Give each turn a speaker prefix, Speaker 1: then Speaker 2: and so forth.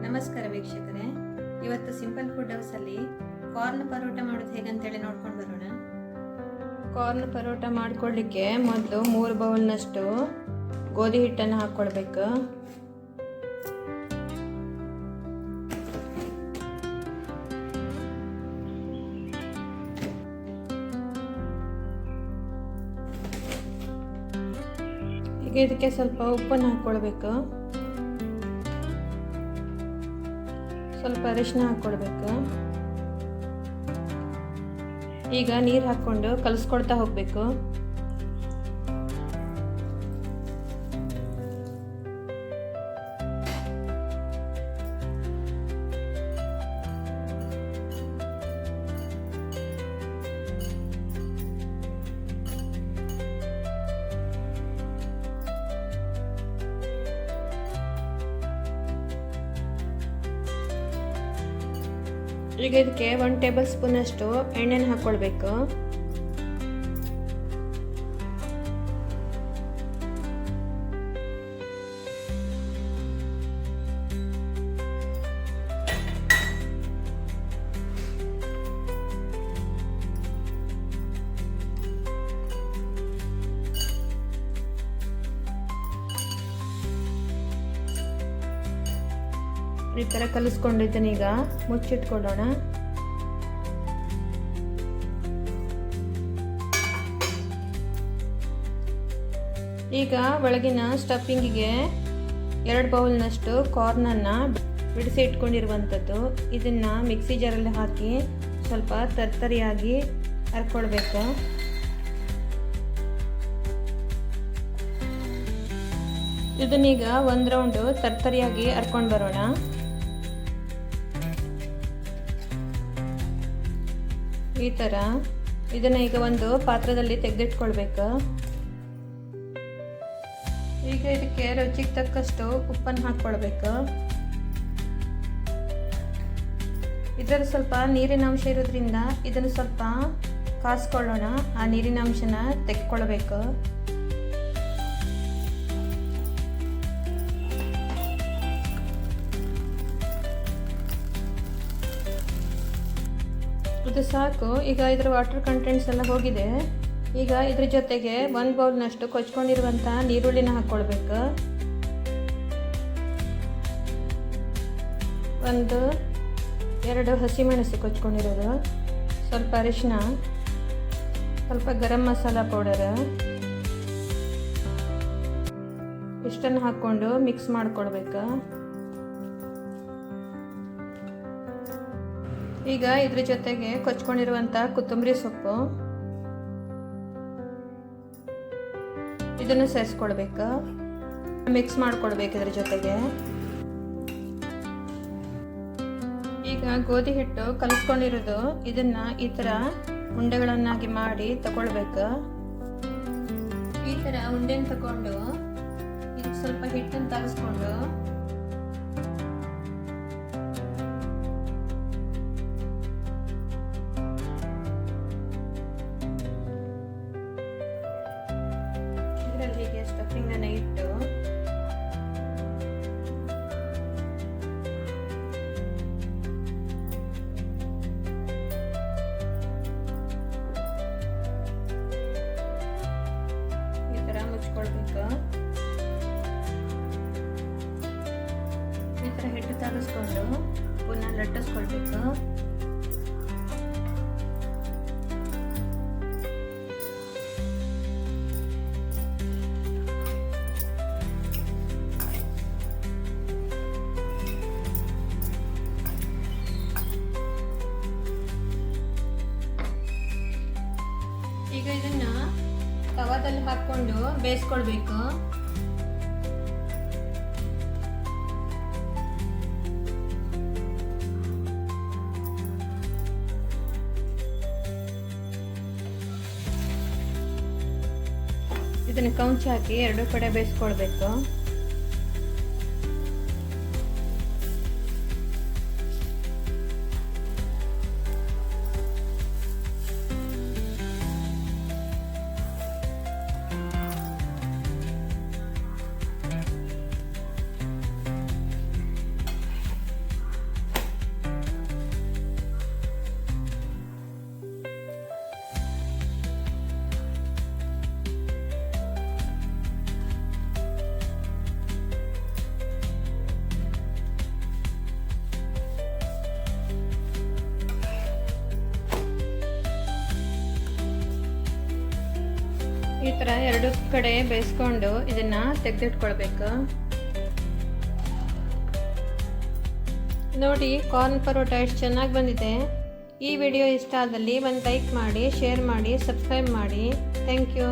Speaker 1: ನಮಸ್ಕಾರ ವೀಕ್ಷಕರೇ, ಇವತ್ತು ಸಿಂಪಲ್ ಫುಡ್ ಹೌಸಲ್ಲಿ ಕಾರ್ನ್ ಪರೋಟ ಮಾಡೋದು ಹೇಗಂತೇಳಿ ನೋಡ್ಕೊಂಡು ಬರೋಣ. ಕಾರ್ನ್ ಪರೋಟ ಮಾಡ್ಕೊಳ್ಳಿಕ್ಕೆ ಮೊದಲು 3 ಬೌಲ್ನಷ್ಟು ಗೋಧಿ ಹಿಟ್ಟನ್ನು ಹಾಕ್ಕೊಳ್ಬೇಕು. ಈಗ ಇದಕ್ಕೆ ಸ್ವಲ್ಪ ಉಪ್ಪನ್ನು ಹಾಕ್ಕೊಳ್ಬೇಕು, ಸ್ವಲ್ಪ ಅರಿಶಿನ ಹಾಕ್ಕೊಳ್ಬೇಕು. ಈಗ ನೀರು ಹಾಕ್ಕೊಂಡು ಕಲಿಸ್ಕೊಳ್ತಾ ಹೋಗ್ಬೇಕು. ಈಗ ಇದಕ್ಕೆ 1 ಟೇಬಲ್ ಸ್ಪೂನ್ ಅಷ್ಟು ಎಣ್ಣೆನ ಹಾಕ್ಕೊಳ್ಬೇಕು. ಈ ಥರ ಕಲಿಸ್ಕೊಂಡಿದ್ದೀನಿ. ಈಗ ಮುಚ್ಚಿಟ್ಕೊಳ್ಳೋಣ. ಈಗ ಒಳಗಿನ ಸ್ಟಫಿಂಗಿಗೆ 2 ಬೌಲ್ನಷ್ಟು ಕಾರ್ನನ್ನು ಬಿಡಿಸಿ ಇಟ್ಕೊಂಡಿರುವಂಥದ್ದು ಇದನ್ನು ಮಿಕ್ಸಿ ಜಾರಲ್ಲಿ ಹಾಕಿ ಸ್ವಲ್ಪ ತರ್ತರಿಯಾಗಿ ಹರ್ಕೊಳ್ಬೇಕು. ಇದನ್ನೀಗ 1 ರೌಂಡು ತರ್ತರಿಯಾಗಿ ಹರ್ಕೊಂಡು ಬರೋಣ. ಈ ಥರ ಇದನ್ನು ಈಗ ಒಂದು ಪಾತ್ರದಲ್ಲಿ ತೆಗೆದಿಟ್ಕೊಳ್ಬೇಕು. ಈಗ ಇದಕ್ಕೆ ರುಚಿಗೆ ತಕ್ಕಷ್ಟು ಉಪ್ಪನ್ನು ಹಾಕ್ಕೊಳ್ಬೇಕು. ಇದರಲ್ಲಿ ಸ್ವಲ್ಪ ನೀರಿನ ಅಂಶ ಇರೋದ್ರಿಂದ ಇದನ್ನು ಸ್ವಲ್ಪ ಕಾಸ್ಕೊಳ್ಳೋಣ. ಆ ನೀರಿನ ಅಂಶನ ತೆಗೆದುಕೊಳ್ಬೇಕು. ಇದು ಸಾಕು. ಈಗ ಇದರ ವಾಟರ್ ಕಂಟೆಂಟ್ಸ್ ಎಲ್ಲ ಹೋಗಿದೆ. ಈಗ ಇದ್ರ ಜೊತೆಗೆ 1 ಬೌಲ್ನಷ್ಟು ಕೊಚ್ಕೊಂಡಿರುವಂಥ ನೀರುಳ್ಳಿನ ಹಾಕ್ಕೊಳ್ಬೇಕು. 1-2 ಹಸಿಮೆಣಸು ಕೊಚ್ಕೊಂಡಿರೋದು, ಸ್ವಲ್ಪ ಅರಿಶಿನ, ಸ್ವಲ್ಪ ಗರಂ ಮಸಾಲ ಪೌಡರ್, ಇಷ್ಟನ್ನು ಹಾಕ್ಕೊಂಡು ಮಿಕ್ಸ್ ಮಾಡ್ಕೊಳ್ಬೇಕು. ಈಗ ಇದ್ರ ಜೊತೆಗೆ ಕೊಚ್ಕೊಂಡಿರುವಂಥ ಕೊತ್ತಂಬರಿ ಸೊಪ್ಪು ಇದನ್ನು ಸೇರಿಸ್ಕೊಳ್ಬೇಕು. ಮಿಕ್ಸ್ ಮಾಡ್ಕೊಳ್ಬೇಕು ಇದ್ರ ಜೊತೆಗೆ. ಈಗ ಗೋಧಿ ಹಿಟ್ಟು ಕಲಿಸ್ಕೊಂಡಿರೋದು ಇದನ್ನ ಈ ಥರ ಉಂಡೆಗಳನ್ನಾಗಿ ಮಾಡಿ ತಗೊಳ್ಬೇಕು. ಈ ಥರ ಉಂಡೆನ ತಗೊಂಡು ಇದಕ್ಕೆ ಸ್ವಲ್ಪ ಹಿಟ್ಟನ್ನು ತರಿಸ್ಕೊಂಡು ಹೀಗೆ ಸ್ಟಫಿಂಗನ್ನು ಇಟ್ಟು ಈ ಥರ ಮುಚ್ಕೊಳ್ಬೇಕು. ಈ ಥರ ಹಿಟ್ಟು ತರಿಸ್ಕೊಂಡು ಪುನಃ ಲಟ್ಟಿಸ್ಕೊಳ್ಬೇಕು. ಈಗ ಇದನ್ನ ತವಾದಲ್ಲಿ ಹಾಕೊಂಡು ಬೇಯಿಸ್ಕೊಳ್ಬೇಕು. ಇದನ್ನ ಕೌಂಚ್ ಹಾಕಿ 2 ಕಡೆ ಬೇಯಿಸ್ಕೊಳ್ಬೇಕು. ಈ ಥರ ಎರಡು ಕಡೆ ಬೇಯಿಸ್ಕೊಂಡು ಇದನ್ನು ತೆಗೆದಿಟ್ಕೊಳ್ಬೇಕು. ನೋಡಿ ಕಾರ್ನ್ ಪರೋಟ ಎಷ್ಟು ಚೆನ್ನಾಗಿ ಬಂದಿದೆ. ಈ ವಿಡಿಯೋ ಇಷ್ಟ ಆದಲ್ಲಿ ಒಂದು ಲೈಕ್ ಮಾಡಿ, ಶೇರ್ ಮಾಡಿ, ಸಬ್ಸ್ಕ್ರೈಬ್ ಮಾಡಿ. Thank you.